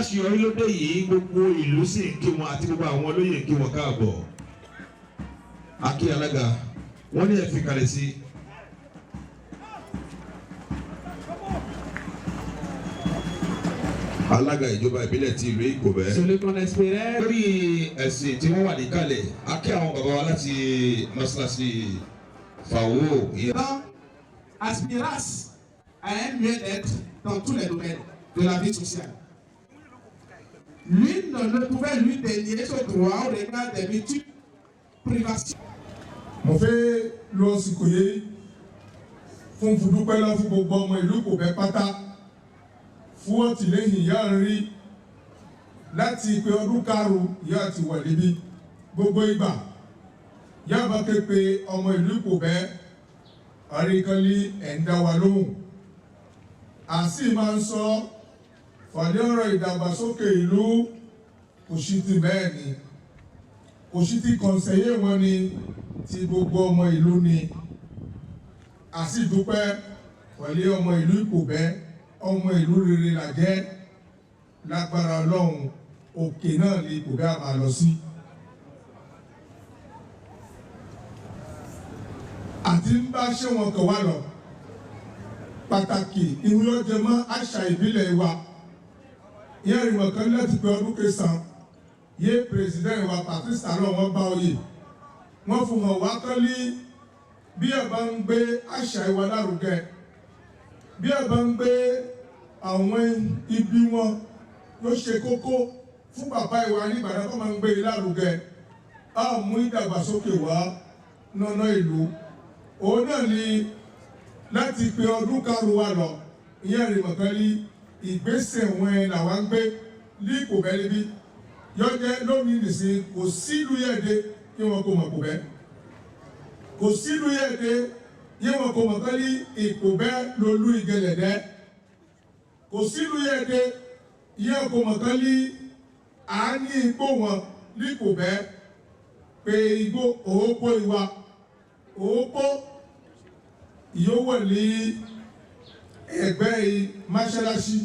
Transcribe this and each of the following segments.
aláṣeyọrí lóde yìí gbogbo ìlú sì ń kí wọn àti gbogbo àwọn olóyè ń kí wọn káàbọ̀. Akí alága wọ́n ní ẹ fi kalẹ̀ sí. Alága ìjọba ìbílẹ̀ ti ìlú Ìkòbẹ́. Lórí ẹ̀sìn tí wọ́n wà níkàlẹ̀, a kí àwọn bàbá wa láti mọ́ṣáláṣí Fàwọ́. Aspirance à un mieux-être dans tous les domaines de la vie sociale. Lui ne pouvait lui dénier ce droit au regard des multiples privations. Mo fẹ́ lọ sí Ìkòyí fún fúdúpẹ́ lọ fún gbogbo ọmọ ìlú Ìkòbẹ́ pátá fún ọ̀tìlẹ́yìn ìyá ń rí láti pé ọdún karùn-ún ìyá ti wà níbí gbogbo ìgbà ìyá bá ké pe ọmọ ìlú Ìkòbẹ́ àríkànlí ẹ̀ńdá wa lóhùn àsì máa ń sọ fàdé ọ̀rọ̀ ìdàgbàsókè ìlú kò sí ti bẹ́ẹ̀ ni kò sí ti kọ̀ǹsẹ̀yé wọn ni ti gbogbo ọmọ ìlú ni àsì dúpẹ́ pẹ̀lú ọmọ ìlú Ìkòbẹ́ ọmọ ìlú rere là jẹ́ lágbára Ọlọ́run òkè náà ni Ìkòbẹ́ àmà lọ sí. àti ń bá ṣé wọn kàn wá lọ pàtàkì ìwé ọjọ́ mọ́ àṣà ìbílẹ̀ wa ìyẹn ìrìnwọ̀n kan láti pé ọdún kẹsàn-án yé pírẹsidẹ́ǹtì wa Patrice Talon wọ́n bá oyè wọ́n fún wọn wá kọ́lí bí ẹ bá ń gbé àṣà ìwà lárugẹ bí ẹ bá ń gbé àwọn ibi wọn ló ṣe kókó fún bàbá ìwà ní Ìbàdàn tó máa ń gbé lárugẹ á mú ìdàgbàsókè wá nọ́nà ìlú òun náà ni láti pe ọdún karùn-ún wa lọ ìyẹn ìrìnwọ̀n kan ní ìgbésẹ̀ wọn làwọn ń gbé ní Ìkòbẹ́ níbí yọjẹ́ lónìí nìsín kò sílùú yẹ̀dẹ́ kí wọn kò mọ̀ Ìkòbẹ́ kò sílùú yẹ̀dẹ́ yẹ wọn kò mọ̀ kán ní Ìkòbẹ́ lolú Ìgẹ̀lẹ̀dẹ́ kò sílùú yẹ̀dẹ́ yẹ wọn kò mọ̀ kán ní àání igbó wọn ní Ìkòbẹ́ pé igbó òópó ìwà òópó ìyówó ní ẹgbẹ́ mọ́ṣáláṣí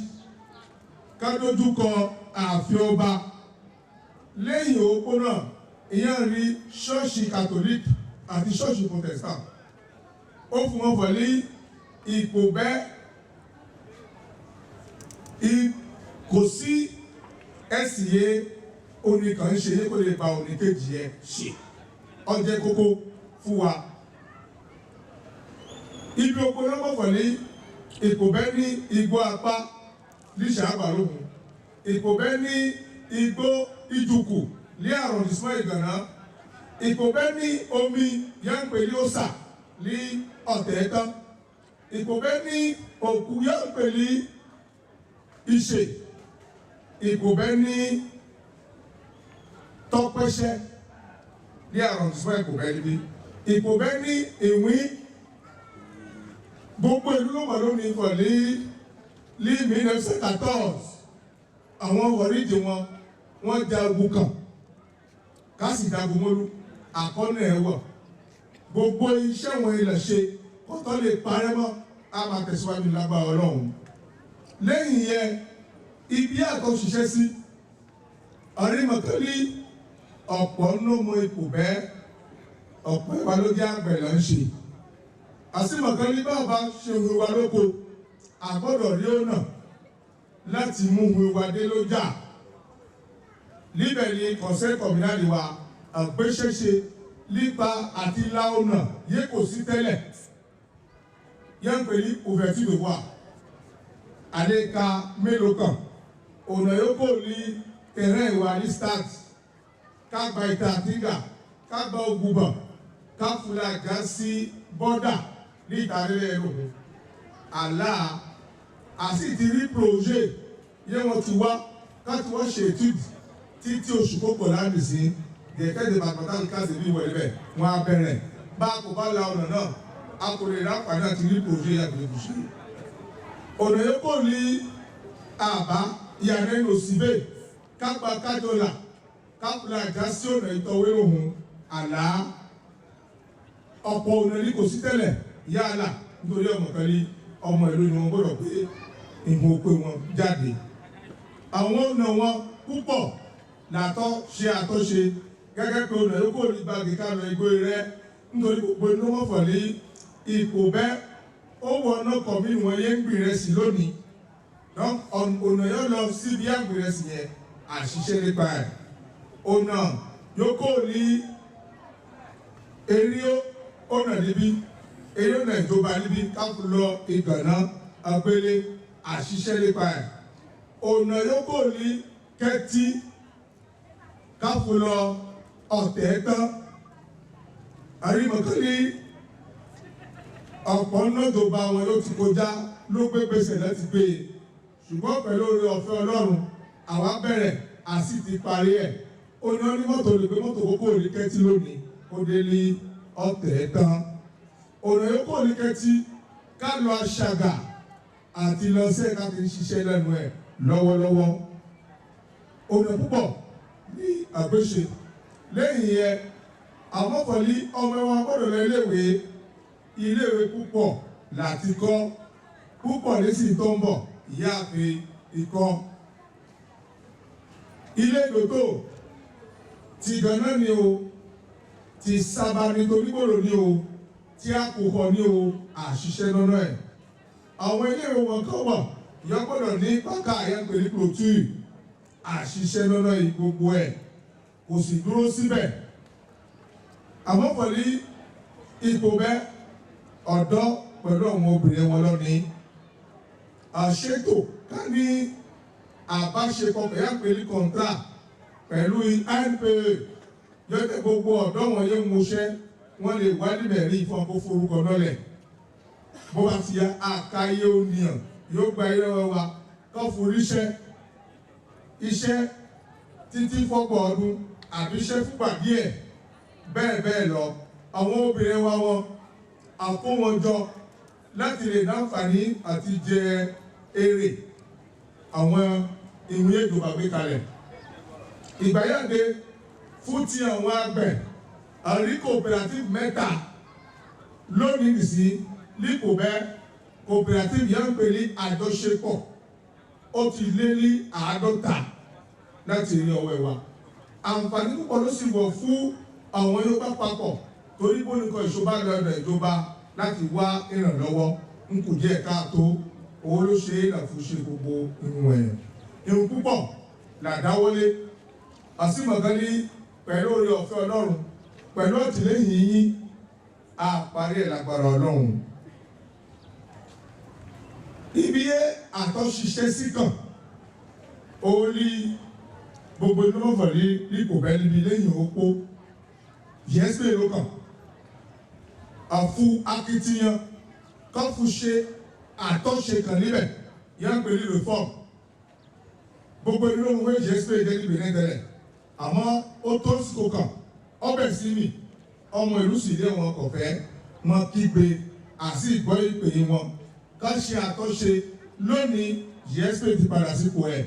kádójúkọ ààfin ọba lẹ́yìn òópó náà ìyẹn rí ṣọ́ọ̀ṣì catholic àti ṣọ́ọ̀ṣì protestant ó fún wọn pọ̀ ní Ìkòbẹ́ kò sí ẹ̀sìn yẹ oníkan ṣe yẹ kó lè ba oníkejì yẹ ṣe ọjẹ́ kókó fún wa ibi oko lọ́pọ̀ pọ̀ ní Ìkòbẹ́ ní igbó apá ní ṣàbàlóhùn Ìkòbẹ́ ní igbó ìjùkù ní àròdìsímọ́ Ìgànná Ìkòbẹ́ ní omi yánpẹ̀ ní ọ̀sà ní ọ̀tẹ̀ tán Ìkòbẹ́ ní òkú yánpẹ̀ ní ìṣe Ìkòbẹ́ ní tọpẹ́ṣẹ́ ní àròdìsímọ́ Ìkòbẹ́ níbí Ìkòbẹ́ ní ìwín gbogbo ìlú ló mọ̀ lónìí fọ̀ ní 1914 àwọn wọ̀rídìí wọ́n jagun kan kásì jagun mọ́lú àkọ́nà ẹ̀wọ̀ gbogbo iṣẹ́ wọn ilẹ̀ ṣe kọ́tọ́ lè parẹ́ mọ́ a máa tẹ̀síwájú lágbára Ọlọ́run lẹ́yìn yẹn ibi àtọ́ ṣiṣẹ́ sí ọ̀rẹ́mọ̀kẹ́lí ọ̀pọ̀ nọ́mọ Ìkòbẹ́ ọ̀pọ̀ ìwà ló jẹ́ àgbẹ̀ lọ ń ṣe àsìmọ̀kẹ́lí bàbá ṣe òwe wa lóko àgbọ́dọ̀ rí ọ̀nà láti mú òwe wa dé lójà níbẹ̀ ni conseil communal wa àgbéṣẹ́ṣe lípa àti láọ̀nà yé kò sí tẹ́lẹ̀ yẹn ń pè ní ouverture de voie àléka mélòó kan ọ̀nà yòókù ní terrain ìwà ní start kágbà ìta àtìgà kágbà ògùnbọ̀ káfúlà já sí bọ́dà ní ìtàrílẹ̀ ẹ̀rọ àlá àti ti rí projet yẹn wọ́n ti wá káti wọ́n ṣe ètùdì títí oṣù kókò láti sí gẹ̀ẹ́kẹ́ de bàtàkì káàsì bí wọlé bẹ̀ wọ́n á bẹ̀rẹ̀ bá a kò bá la ọ̀nà náà a kò lè rápá náà ti rí projet yàtọ̀ ìbùsùn ọ̀nà yóò kò ní àbá ìyàrá ẹ̀rọ síbẹ̀ kápá kájọlà kápùlà já sí ọ̀nà ìtọ́wé òhun àlá ọ̀pọ̀ ọ̀nà ní kò sí tẹ́lẹ̀ yálà nítorí ọmọ kan ní ọmọ ìlú ni wọ́n gbọ́dọ̀ pé ìmọ̀ òpè wọn jáde àwọn ọ̀nà wọn púpọ̀ làtọ́ ṣe àtọ́ṣe gẹ́gẹ́ pé ọ̀nà yóò kó ní gbàgì ká lọ igbó rẹ nítorí gbogbo inú wọn fọ̀ ní Ìkòbẹ́ ó wọ ọ̀nà kọ̀mí wọn yé ń gbìn rẹ̀ sí lónìí ọ̀nà yóò lọ síbi àgbìn rẹ̀ sí yẹn àṣìṣe nípa ẹ̀ ọ̀nà yóò kó ní eré ọ̀nà níbí eré ọ̀nà ìjọba níbí káfù lọ ìgànná agbélé àṣìṣe nípa ẹ̀ ọ̀nà yóò kó ní Kẹ́tì káfù lọ ọ̀tẹ̀ tán àrímọ̀kánlé ọ̀pọ̀ náà tó bá wọn ló ti kọjá ló gbé gbèsè láti gbé e ṣùgbọ́n pẹ̀lú oore ọ̀fẹ́ Ọlọ́run àwa bẹ̀rẹ̀ àti ti parí ẹ̀ ó ní ọ́ ní mọ́tò lè gbé mọ́tò kókó ní Kẹ́tì lónìí ó dé ní ọ̀tẹ̀ tán ọ̀nà yóò kó ní Kẹ́tì ká lọ Àṣàgà àti lọ sí ẹ̀ka tí ń ṣiṣẹ́ lẹ́nu ẹ̀ lọ́wọ́lọ́wọ́ ọ̀nà púpọ̀ ní àgbéṣe lẹ́yìn yẹn àwọn fọ̀lí ọmọ wọn gbọ́dọ̀ lọ iléèwé púpọ̀ láti kọ́ púpọ̀ lẹ́sìn tó ń bọ̀ ìyáàfin ikọ́ ilé ìdòdó ti Gànà ni o ti Sábà nítorí gbòòrò ni o tí a kò kọ ní o àṣìṣe lọ́nà ẹ̀ àwọn iléèwé wọn kọ́ wọ̀ ìyá gbọ́dọ̀ ní pákà àyànpẹ̀lú kòtù àṣìṣe lọ́nà gbogbo ẹ̀ kò sì dúró síbẹ̀ àmọ́ pẹ̀lú Ìkòbẹ́ ọ̀dọ́ pẹ̀lú àwọn obìnrin wọn lọ́ní àṣetò ká ní àbáṣepọ̀ pẹ̀lú kọ̀ǹtrà pẹ̀lú NPA yọtẹ̀ gbogbo ọ̀dọ́ wọn yẹn múṣẹ́ wọ́n lè wádìí mẹ́rin fún ọkọ̀ forúkọ lọ́lẹ̀ bó bá ti ya àkáyé ònìyàn yóò gba ilé wa kọ́ foríṣẹ́ iṣẹ́ títí fọ́pọ̀ ọdún àbí iṣẹ́ fúgbà díẹ̀ bẹ́ẹ̀ bẹ́ẹ̀ lọ àwọn obìnrin wa wọn àkó wọn jọ láti lè náǹfààní àti jẹ èrè àwọn ìwé ìjọba gbé kalẹ̀ ìgbàyànde fún ti àwọn àgbẹ̀ àrí cooperative mẹ́ta lónìí sí l'Ìkòbẹ́ cooperative yẹn ń pè ní àjọṣepọ̀ ó ti lé ní 50 láti rí ọwọ́ ẹ̀wà àǹfààní púpọ̀ ló sì wọ̀ fún àwọn Yorùbá papọ̀ torí bó ní kọ́ ìṣọba lọ́dọ̀ ìjọba láti wá ìrànlọ́wọ́ ń kù díẹ̀ káàtó owó ló ṣe é làfúnṣe gbogbo ìwọ̀n ẹ̀ ìhun púpọ̀ làdáwọlé àsìmọ̀gánlé pẹ̀lú oore ọ̀fẹ́ Ọlọ́run pẹ̀lú àtìlẹ́yìn yín a parí ẹ̀ lágbára Ọlọ́run ibi yẹ àtọ́ṣiṣẹ́ sí kàn ó rí gbogbo inú ọ̀fọ̀lẹ́ l'Ìkòbẹ́ níbi lẹ́yìn opó yẹ́sẹ̀ ló kàn àfu akitiyan kan fún ṣe àtọ́ṣe kan níbẹ̀ yẹn pè ní reform gbogbo inú ohun méjì yẹ́sẹ̀ jẹ́ níbi nẹ́tẹ̀lẹ̀ àmọ́ ó tó síkò kàn ọbẹ̀ sí mi ọmọ ìlú sì lé wọn kò fẹ́ wọn kígbe àti ìgbọ́ ìpè wọn ká ṣe àtọ́ṣe lónìí yẹ́sẹ̀ ti padà sípò ẹ̀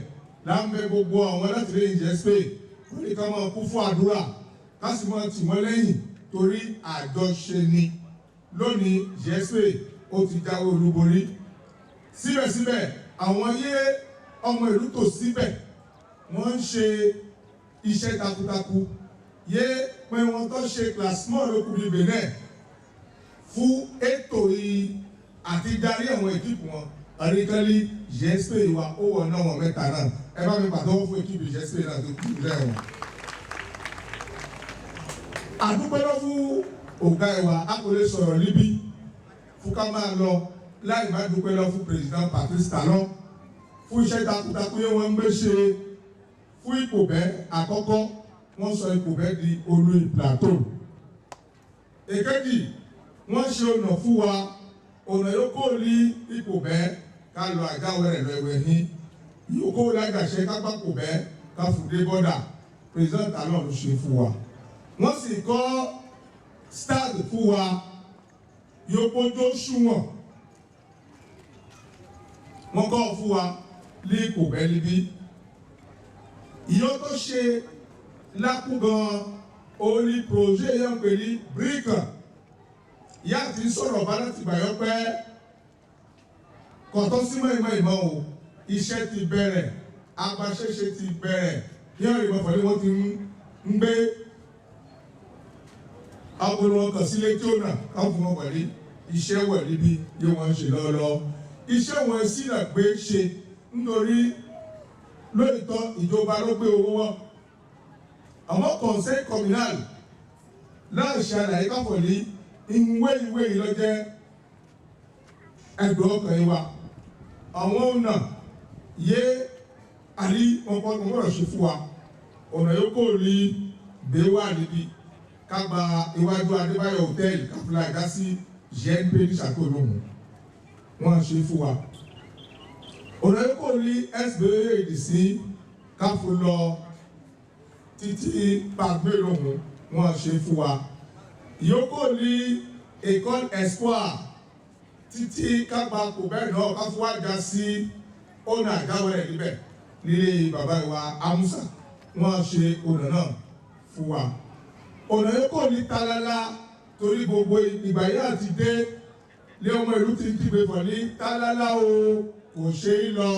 láǹbẹ̀ gbogbo àwọn alátìlẹ́yìn yẹ́sẹ̀ wọ́n ní ká máa kú fún àdúrà kásì máa tì wọ́n lẹ́yìn torí àjọṣe ni lónìí yẹ́sẹ̀ ó ti jáwé olúborí síbẹ̀síbẹ̀ àwọn ọmọ ìlú tó síbẹ̀ wọ́n ń ṣe iṣẹ́ takuntakun pé wọ́n tó ṣe classmore lókùnrin benin fún ètò àti darí àwọn ìkíkù wọn àríkálí yẹ́sẹ̀ wa ó wọ̀ náà wọn mẹ́ta náà ẹ bá mi pàtẹ́wọ́ fún ìkíkù yẹ́sẹ̀ náà tó kú lẹ́wọ̀n. àdúpẹ́lọ́ fún ọ̀gá ẹ̀wà a kò lè sọ̀rọ̀ níbí fún ká máa lọ láì má dúpẹ́lọ́ fún president Patrice Talon fún iṣẹ́ takuntakun yẹn wọ́n ń gbé ṣe fún Ìkòbẹ́ àkọ́kọ́ wọ́n sọ Ìkòbẹ́ di olú plateau èkejì wọ́n ṣe ọ̀nà fún wa ọ̀nà yóò kó ní Ìkòbẹ́ ká lọ àjáwẹ̀rẹ̀ lọ ẹ̀wẹ̀ ní yóò kó lágàṣẹ kápá Ìkòbẹ́ ká fùdé bọ́dà president Talon ló ṣe fún wa wọ́n sì kọ́ stade fún wa yóò kójó ṣùwọ̀n wọ́n kọ́ fún wa ní Ìkòbẹ́ níbí ìyọ́ tó ṣe lákúgan orí projet yẹn pè ní bric ìyá àti sọ̀rọ̀ bá láti gbàyọ́ pẹ́ kọ̀tọ́ sí mọ́ ìmọ̀ o iṣẹ́ ti bẹ̀rẹ̀ agbaṣẹ́ṣe ti bẹ̀rẹ̀ ní ọ̀rẹ́ ìmọ̀fọ̀lẹ́ wọ́n ti ń gbé agolo ọkàn sílé tí ó nà káwọn fún wọn wọlé iṣẹ́ wọ̀ níbi bí wọ́n ń ṣe lọ́wọ́lọ́wọ́ iṣẹ́ wọn sì nà gbé ṣe nítorí lóòótọ́ ìjọba ló gbé owó wọn àwọn conseil communal láì ṣe àlàyé káfọ̀ ní ìwé ìlọ́jẹ́ ẹgbẹ́ ọkàn yìí wa àwọn ọ̀nà yé àrí ọgbọ́dọ̀ ṣe fún wa ọ̀nà yóò kò rí bẹ́ẹ̀ wà níbi ká gba iwájú Adébáyọ̀ hòtẹ́ẹ̀lì káfíńlá ìdá sí GNP ní ṣàkóso wọn ṣe fún wa ọ̀nà yóò kò rí SBA èdè sí káfí lọ títí pàgbé lòun wọn ṣe fún wa yóò kò rí École Espoir títí kápá kò bẹ́ẹ̀ náà ká fún wa já sí ọ̀nà àjáwẹ̀rẹ̀ níbẹ̀ nílé bàbá ìwà Amusa wọ́n ṣe ọ̀nà náà fún wa. ọ̀nà yìí kò ní tálálá torí gbogbo ìgbà yìí àti dé lé ọmọ ìlú ti ń dìbò fọ̀ ní tálálá o kò ṣe é lọ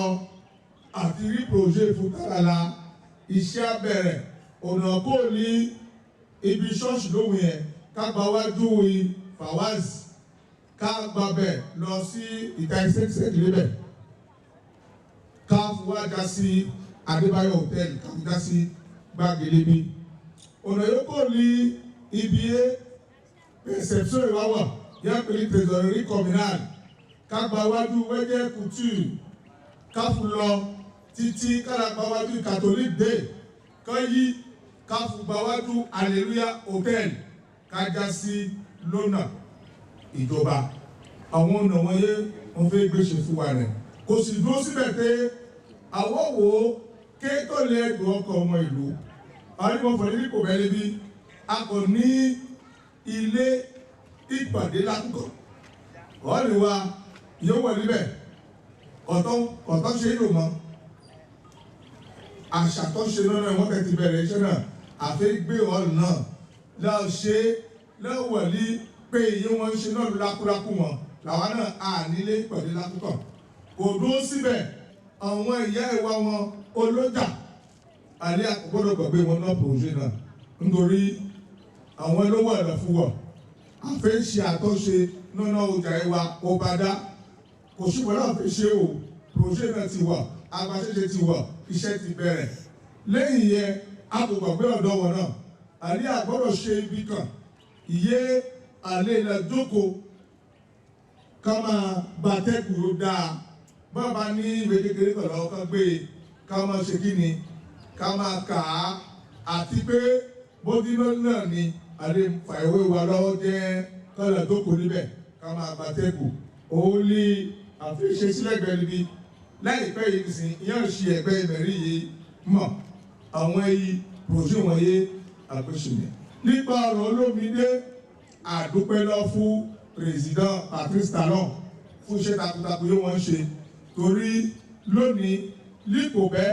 àti rí projet fún tálálá iṣẹ́ abẹ̀rẹ̀ ọ̀nà kò ní ibi ṣọ́ọ̀ṣì lóhùn yẹn ká gba wájú Fawaz ká gbàbẹ̀ lọ sí ìta ìṣẹ́kìṣẹ́kì lébẹ̀ ká fúwájà sí Adébáyọ̀ hòtẹ́ẹ̀lì ká fúwájà sí Gbàgélébí ọ̀nà yóò kò ní ibi reception ìwáwà yẹn pèlú trésorerie communale ká gba wájú wẹ́jẹ́ couture ká fún lọ títí kára gba wájú Catholic day ká yí ká fún gba wájú Hallelujah hòtẹ́ẹ̀lì ká já sí lọ́nà ìjọba àwọn ọ̀nà wọ̀nyé wọ́n fẹ́ gbé ṣe fún wa rẹ̀ kò sì dúró síbẹ̀ pé àwọn wo kéétọ́ lé ẹgbẹ́ ọkọ̀ ọmọ ìlú àríwọ̀fọ̀ ní kò bẹ́ẹ̀ lébi a kò ní ilé ìpàdé lákùkọ̀ ọ̀ọ́lì wa yóò wọ̀ níbẹ̀ ọ̀tọ́ ṣe é lò mọ́ àṣà tó ṣe lọ́nà wọ́n tẹ̀ ti bẹ̀rẹ̀ iṣẹ́ náà àfẹ́ gbé ọ̀ọ́lù náà lọ́ọ́ ṣe lọ́wọ́ ní pé iye wọn ṣe náà lákúrákú wọn làwọn náà à nílé ìpàdé lákùkọ̀ kò dúró síbẹ̀ àwọn ìyá ìwà wọn olójà àlẹ́ àkọ́gbọ́dọ̀ gbàgbé wọn náà projet náà nítorí àwọn olówó ẹ̀rọ fún wọn àfẹ́ ṣe àtọ́ṣe náà ọjà ìwà ọbàdá kò ṣùgbọ́n náà fẹ́ ṣe o projet náà ti wà agbaṣẹ́ṣe ti wà iṣẹ́ ti bẹ̀rẹ̀ lẹ́yìn yẹn àkọ́gbàgbé ọ̀dọ́ wọn náà àlẹ́ àgbọ́dọ̀ ṣe ibi kan ìyé àlẹ́ ilẹ̀ jókòó ká máa gbàtẹ́kù ló dáa bàbá ní ìwé kékeré kan lọ́wọ́ kan gbé ká máa ṣe kí ni ká máa kà á àti pé bódínà náà ni àlè fàìwé wa lọ́wọ́ jẹ́ kọ́lá tó kò níbẹ̀ ká máa gbàtẹ́kù òun ní àfiṣe sílẹ̀gbẹ́ níbi láìpẹ́ yìí sìn ìyá òṣì ẹ̀gbẹ́ ìmẹ̀rí yìí mọ̀ àwọn èyí projet wọ̀nyé àgbéṣe nípa ọ̀rọ̀ olómìnira àdúpẹ́ lọ fún président Patrice Talon fún iṣẹ́ takuntakun yóò wọ́n ṣe torí lónìí lípò bẹ́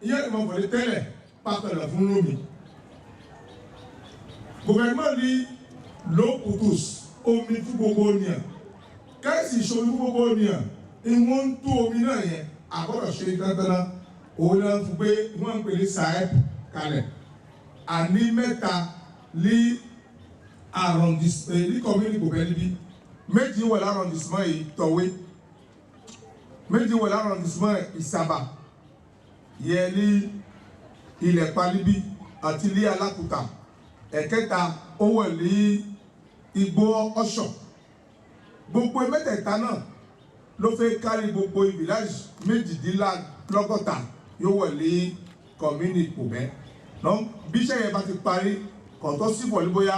ìyá ìmọ̀fọ̀lẹ́ tẹ́lẹ̀ pàtàkì fún lómi gouvernement ní lókùtùs omi fún gbogbo ènìyàn kẹ́sì ìṣòro fún gbogbo ènìyàn ìwọ̀n ń tó omi náà yẹn àgbọ̀dọ̀ ṣe dandan òun náà fún pé wọ́n ń pè ní Saep kalẹ̀ àní mẹ́ta ní arrondissement ní commune kò bẹ́ẹ̀ níbí méjì wà l'arrondissement yìí Tọ̀wé méjì wà l'arrondissement Ìsàbà yẹ ní ilẹ̀ Palibi àti ní Alákùtà ẹ̀kẹta ó wà ní Igbó Ọ̀ṣọ́ gbogbo mẹ́tẹ̀ẹ̀ta náà ló fẹ́ kárí gbogbo village méjìdínlọ́gọ́ta yóò wà ní commune kò bẹ́ẹ̀ náà bí iṣẹ́ yẹn bá ti parí kọ̀tọ́ sí pọ̀lú bóyá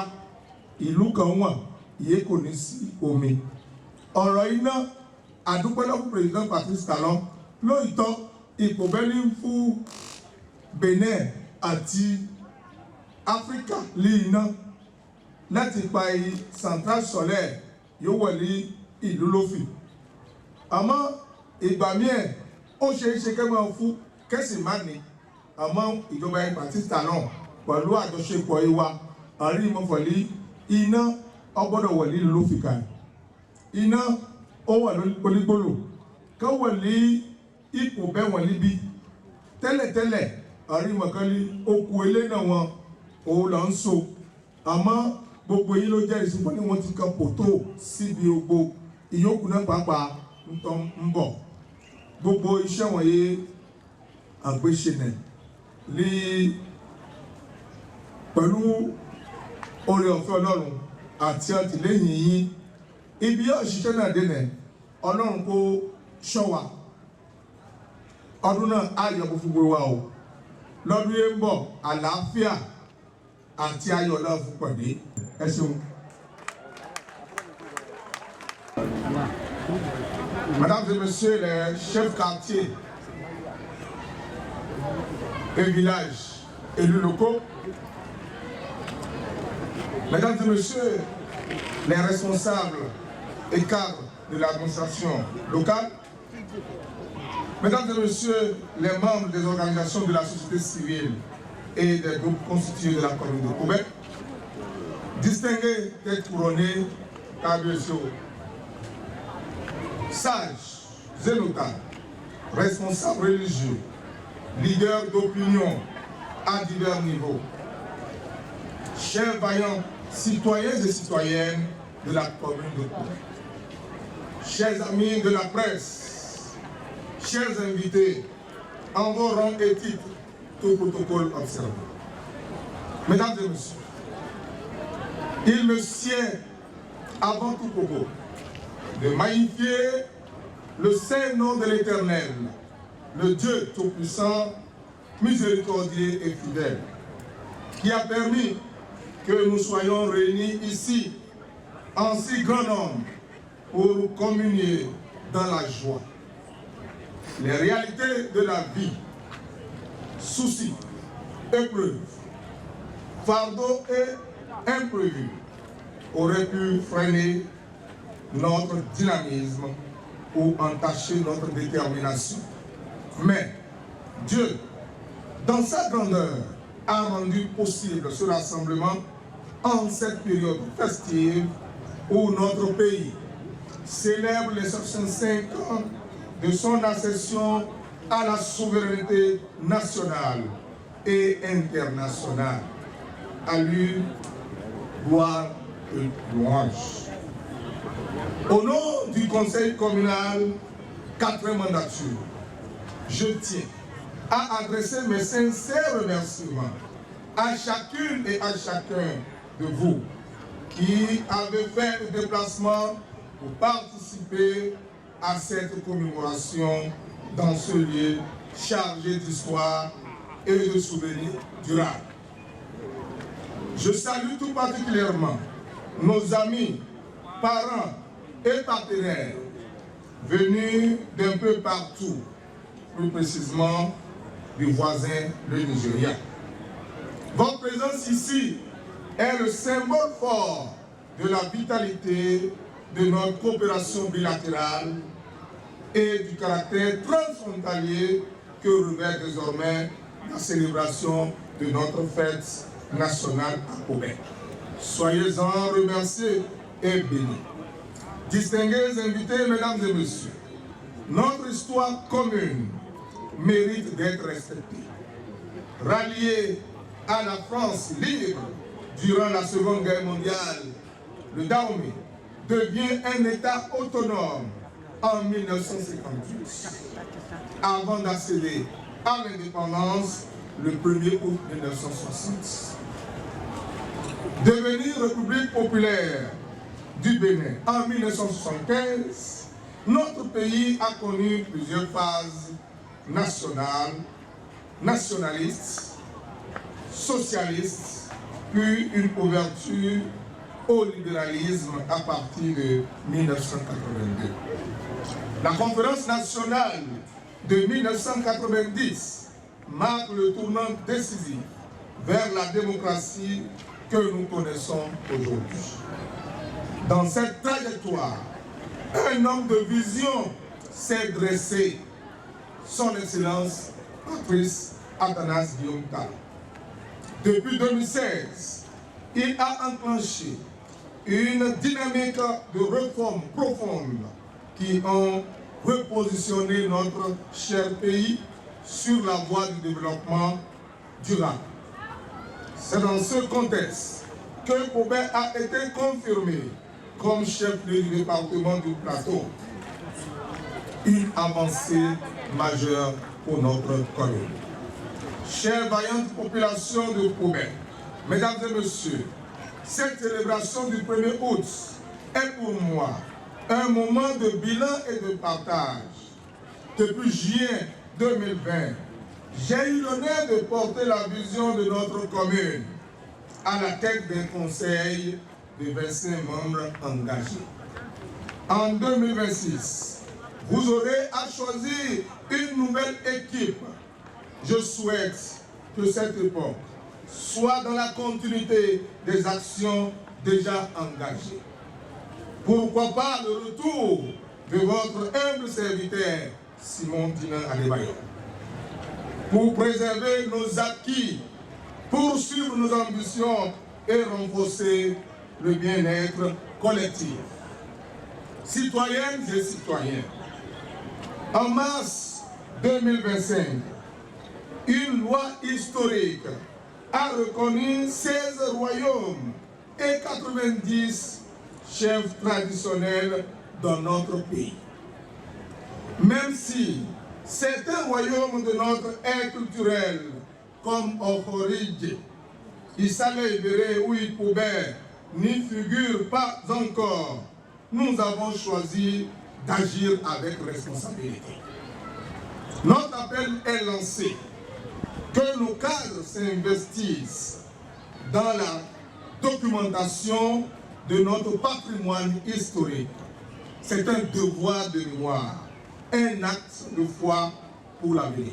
ìlú kan wọ̀n ìyé kò ní sí omi ọ̀rọ̀ iná àdúpẹ́lọ́pù president Patrice Talon lóòótọ́ ipò bẹ́ẹ̀ ní fún Benin àti Áfíríkà lé iná láti pa centrale solaire yóò wọ̀ ní ìlú lófì àmọ́ ìgbà míẹ̀ ó ṣe é ṣe kẹ́ máa fún kẹ́sì má ní àmọ́ ìjọba Patrice Talon pẹ̀lú àjọṣepọ̀ ìwà àrímọ̀fọ̀lì iná ọgbọ́dọ̀ wọ̀ ní ló fi kà iná ó wà lórígbòlò ká wọ̀ ní ipò bẹ́ẹ̀ wọ̀ níbi tẹ́lẹ̀tẹ́lẹ̀ àrímọ̀kánlí okùn ilé náà wọn òun là ń so àmọ́ gbogbo yín ló jẹ́ ìsìnkú ni wọ́n ti kan pòtó síbi ògbó ìyókù náà pàápàá ń bọ̀ gbogbo iṣẹ́ wọ̀nyí àgbéṣenẹ̀ ní pẹ̀lú oore ọ̀fẹ́ Ọlọ́run àti àtìlẹ́yìn yín ibi yóò ṣiṣẹ́ náà dènà Ọlọ́run kó ṣọ́ wa ọdún náà ayọ̀ kó fún gbogbo wa o lọ́dún yẹn ń bọ̀ àlàáfíà àti ayọ̀ náà fún pàdé ẹ ṣeun. Mesdames et messieurs les chefs quartiers et villages élus locaux, mesdames et messieurs les responsables et cadres de l'administration locale, mesdames et messieurs les membres des organisations de la société civile et des groupes constitués de la commune de Koubé, distingués têtes couronnées, cabiosiaux, sages et notables, responsables religieux, leaders d'opinion à divers niveaux, chers vaillants citoyens et citoyennes de la commune de Koubé, chers amis de la presse, chers invités, en vos rangs et titres, tout protocole observé. Mesdames et messieurs, il me sied avant tout propos de magnifier le saint nom de l'Éternel, le Dieu Tout-Puissant, miséricordieux et fidèle, qui a permis que nous soyons réunis ici en si grand nombre pour communier dans la joie. Les réalités de la vie, soucis, épreuves, fardeaux et imprévus auraient pu freiner notre dynamisme ou entacher notre détermination. Mais Dieu, dans sa grandeur, a rendu possible ce rassemblement en cette période festive où notre pays célèbre les 65 ans de son accession à la souveraineté nationale et internationale. À lui, gloire et louange. Au nom du Conseil communal, 4e mandature, je tiens à adresser mes sincères remerciements à chacune et à chacun de vous qui avez fait le déplacement pour participer à cette commémoration dans ce lieu chargé d'histoire et de souvenirs durables. Je salue tout particulièrement nos amis, parents et partenaires venus d'un peu partout, plus précisément du voisin, le Nigeria. Votre présence ici est le symbole fort de la vitalité de notre coopération bilatérale et du caractère transfrontalier que revêt désormais la célébration de notre fête nationale à Koubé. Soyez-en remerciés et bénis. Distingués invités, mesdames et messieurs, notre histoire commune mérite d'être respectée. Rallié à la France libre durant la Seconde Guerre mondiale, le Dahomey devient un État autonome en 1958, avant d'accéder à l'indépendance le 1er août 1960. Devenue République populaire du Bénin en 1975, notre pays a connu plusieurs phases nationales, nationalistes, socialistes, puis une ouverture au libéralisme à partir de 1982. La conférence nationale de 1990 marque le tournant décisif vers la démocratie que nous connaissons aujourd'hui. Dans cette trajectoire, un homme de vision s'est dressé, son Excellence Patrice Athanase Guillaume Tall. Depuis 2016, il a enclenché une dynamique de réformes profondes qui ont repositionné notre cher pays sur la voie du développement durable. C'est dans ce contexte que Pobé a été confirmé comme chef-lieu du département du Plateau. Une avancée majeure pour notre commune. Chère vaillante population de Pobé, mesdames et messieurs, cette célébration du 1er août est pour moi un moment de bilan et de partage. Depuis juillet 2020, j'ai eu l'honneur de porter la vision de notre commune à la tête d'un conseil de 25 membres engagés. En 2026, vous aurez à choisir une nouvelle équipe. Je souhaite que cette époque soit dans la continuité des actions déjà engagées. Pourquoi pas le retour de votre humble serviteur, Simon Dinan Adebayo, pour préserver nos acquis, poursuivre nos ambitions et renforcer le bien-être collectif. Citoyennes et citoyens, en mars 2025, une loi historique a reconnu 16 royaumes et 90 chefs traditionnels dans notre pays. Même si certains royaumes de notre ère culturelle, comme Okhorige, Isale Ibere ou Ipobé, n'y figurent pas encore, nous avons choisi d'agir avec responsabilité. Notre appel est lancé, que nos cadres s'investissent dans la documentation de notre patrimoine historique. C'est un devoir de mémoire, un acte de foi pour l'avenir.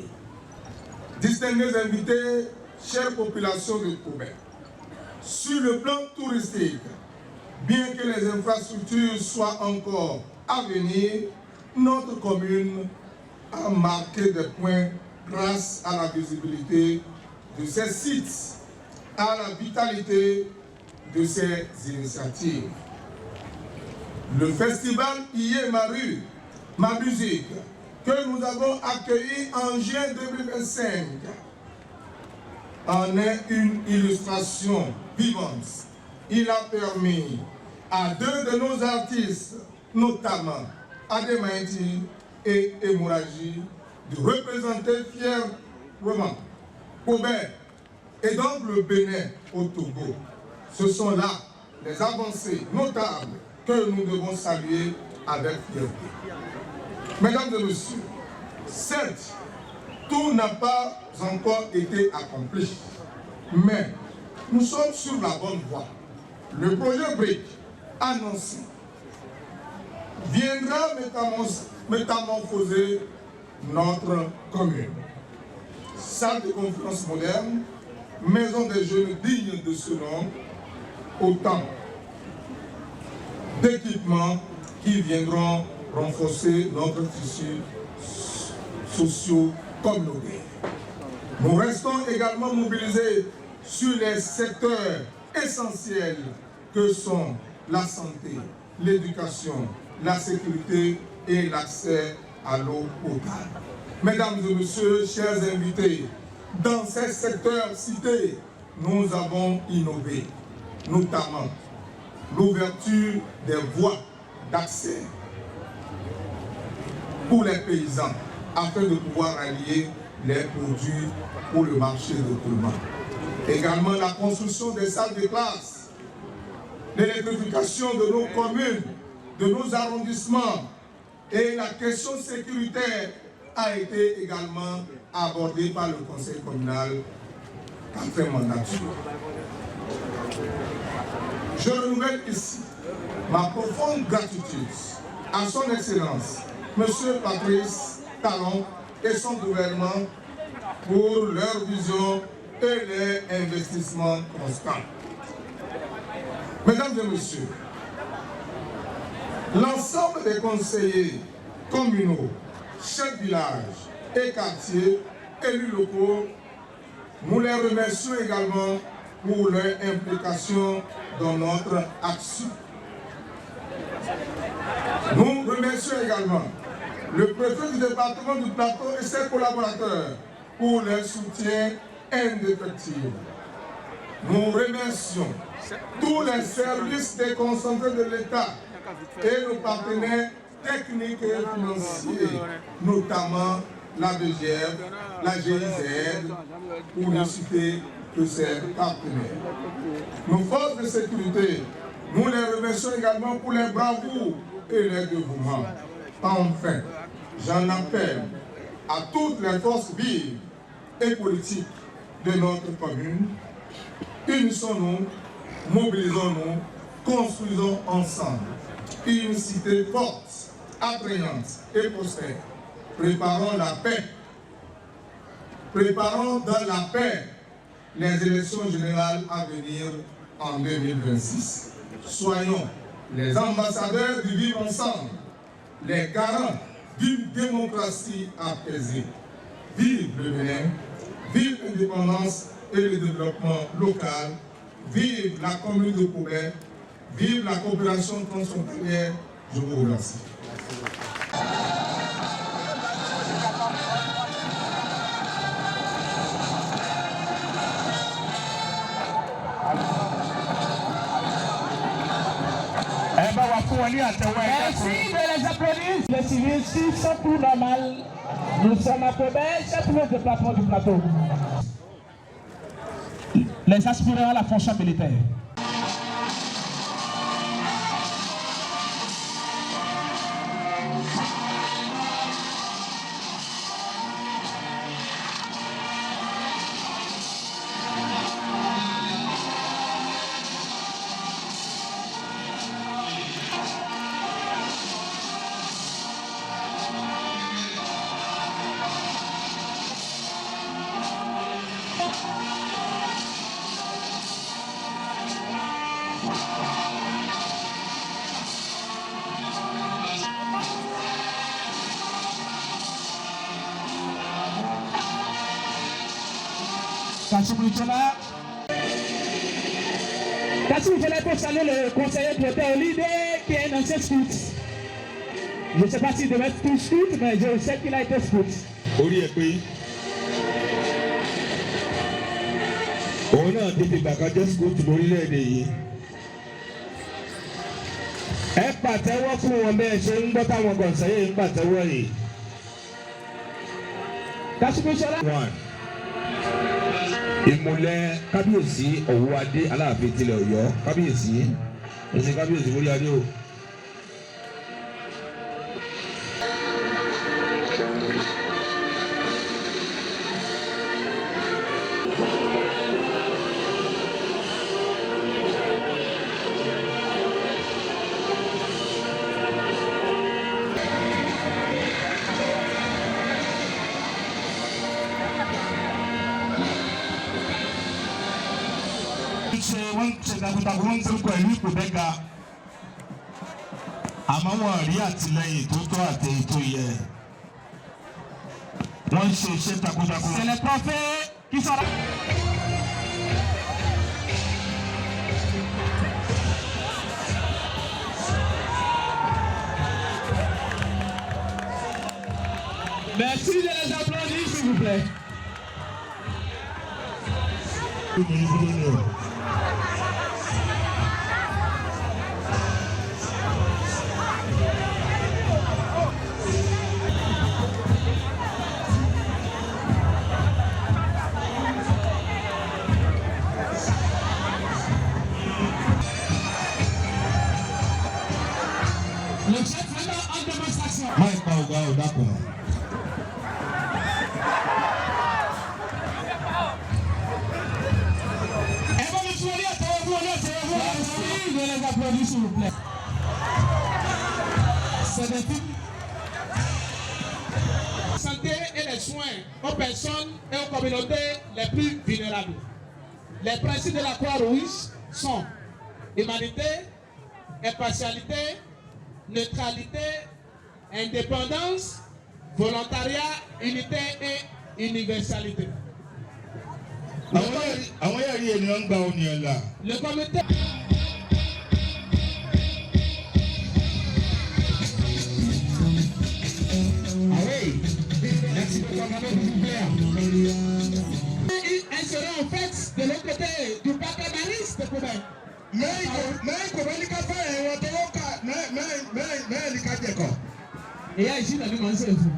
Distingués invités, chère population de Pobé, sur le plan touristique, bien que les infrastructures soient encore à venir, notre commune a marqué des points grâce à la visibilité de ses sites, à la vitalité de ses initiatives. Le festival Ié Maru, ma musique, que nous avons accueilli en juin 2025, en est une illustration vivante. Il a permis à deux de nos artistes, notamment Ademaïti et Emouraji, de représenter fièrement Pobé et donc le Bénin au Togo. Ce sont là les avancées notables que nous devons saluer avec fierté. Mesdames et messieurs, certes, tout n'a pas encore été accompli, mais nous sommes sur la bonne voie. Le projet BRIC annoncé viendra métamorphoser notre commune. Salle de conférence moderne, maison des jeunes dignes de ce nom, autant d'équipements qui viendront renforcer notre tissu socio-communautaire. Nous restons également mobilisés sur les secteurs essentiels que sont la santé, l'éducation, la sécurité et l'accès à l'eau potable. Mesdames et messieurs, chers invités, dans ces secteurs cités, nous avons innové, notamment l'ouverture des voies d'accès pour les paysans, afin de pouvoir allier les produits pour le marché de roulement. Également la construction des salles de classe, l'électrification de nos communes, de nos arrondissements, et la question sécuritaire a été également abordée par le conseil communal après mandature. Je renouvelle ici ma profonde gratitude à son Excellence, M. Patrice Talon et son gouvernement pour leur vision et leur investissement constant. Mesdames et messieurs, l'ensemble des conseillers communaux, chefs de village et quartiers, élus locaux, nous les remercions également pour leur implication dans notre action. Nous remercions également le préfet du département du Plateau et ses collaborateurs pour leur soutien indéfectible. Nous remercions tous les services déconcentrés de l'État et nos partenaires techniques et financiers, notamment la BGF, la GIZ, pour ne citer que ces partenaires. Nos forces de sécurité, nous les remercions également pour les bravoures et les dévouements. Enfin, j'en appelle à toutes les forces vives et politiques de notre commune. Unissons-nous, mobilisons-nous, construisons ensemble une cité forte, attrayante et prospère. Préparons la paix. Préparons dans la paix les élections générales à venir en 2026. Soyons les ambassadeurs du vivre ensemble, les garants d'une démocratie apaisée. Vive le Bénin, vive l'indépendance et le développement local, vive la commune de Koubé, vive la coopération transfrontalière. Je vous remercie. Merci de les applaudir. Les civils, s'ils sont tout normal, nous sommes à Koubé, chef de déplacement du plateau. Les aspirants à la fonction militaire. Kassim Moutoula pour saluer le conseiller Clotaire Olide qui est un ancien scout. Je ne sais pas s'il devait être tout scout, mais je sais qu'il a été scout. On a été bàkájẹ́ scout lórílẹ̀-èdè yìí. Ẹ pàtẹ́wọ́ fún wọn bẹ́ẹ̀ ṣe ń gbọ́ táwọn kọ̀ǹsẹ̀yẹ ń pàtẹ́wọ́ yìí. Kassim Moutoula. Ìmùlẹ̀ kábíyèsí Ọ̀wọ́adé Aláàfin tilẹ̀ Ọ̀yọ́ kábíyèsí ẹ̀sìn kábíyèsí mórí adé o. Takuntakun tó pẹ̀lú ìkòdẹ́gà àmọ́ wọn rí àtìlẹ́yìn tó tọ́ àti ètò yẹ wọ́n ṣe iṣẹ́ takuntakun. C'est le prophète qui sera. Merci de les applaudir s'il vous plaît. Le chef vraiment en démonstration. Mike Pauga Odakun. Merci de les applaudir s'il vous plaît. C'est des films. Santé et les soins aux personnes et aux communautés les plus vulnérables. Les principes de la Croix-Rouge sont humanité, impartialité, neutralité, indépendance, volontariat, unité et universalité. Àwọn yẹ̀rí ènìyàn ń gba ònìyàn là. Le comité. Elle sera en fait de l'autre côté du parc Mariste pour elle. Mais comment il a fait un autoroka, mais il a dit quoi? Et là, ici, on a demandé vous.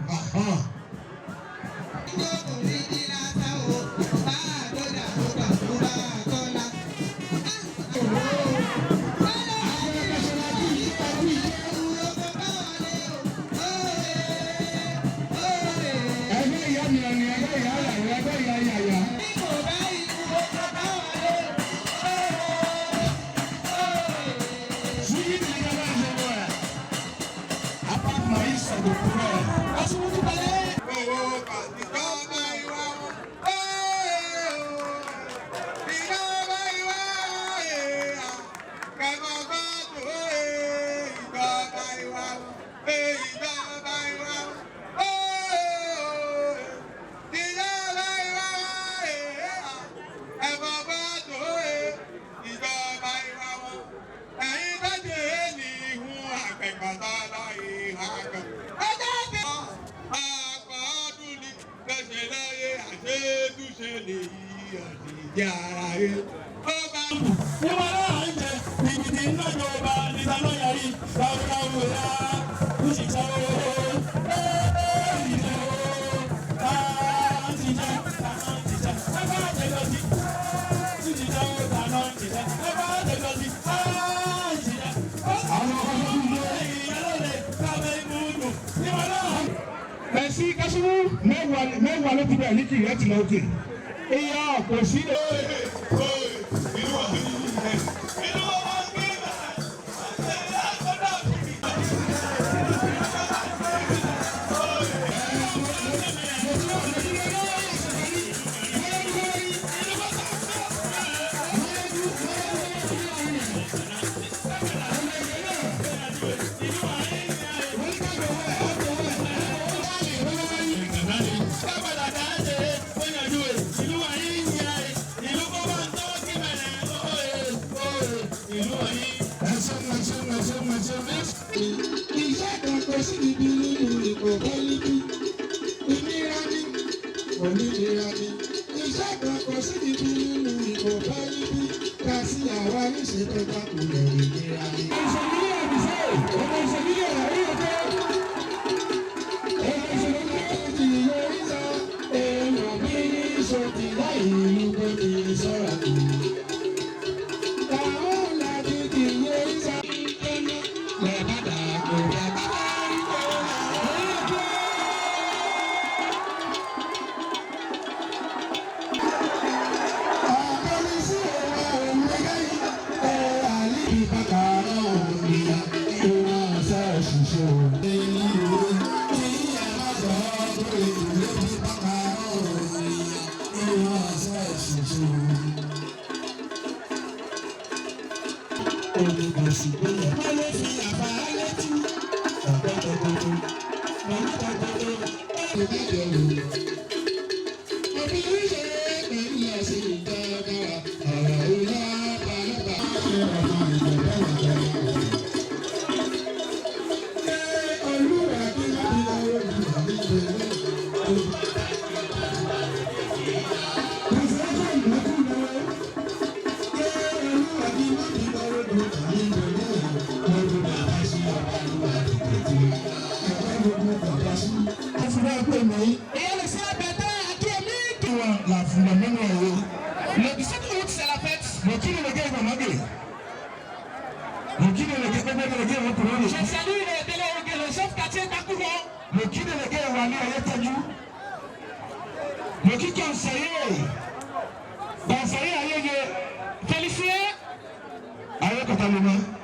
Merci, Kassou. Mais voilà, tu vas aller tirer, tu vas tirer. Et il y a aussi. Le 17 août, c'est la fête. Je salue le chef quartier d'Akouron. Le qui délégué Wali Ayetaju. Le qui conseiller. Conseiller Ayeye. Félicien. Ayekotalouma.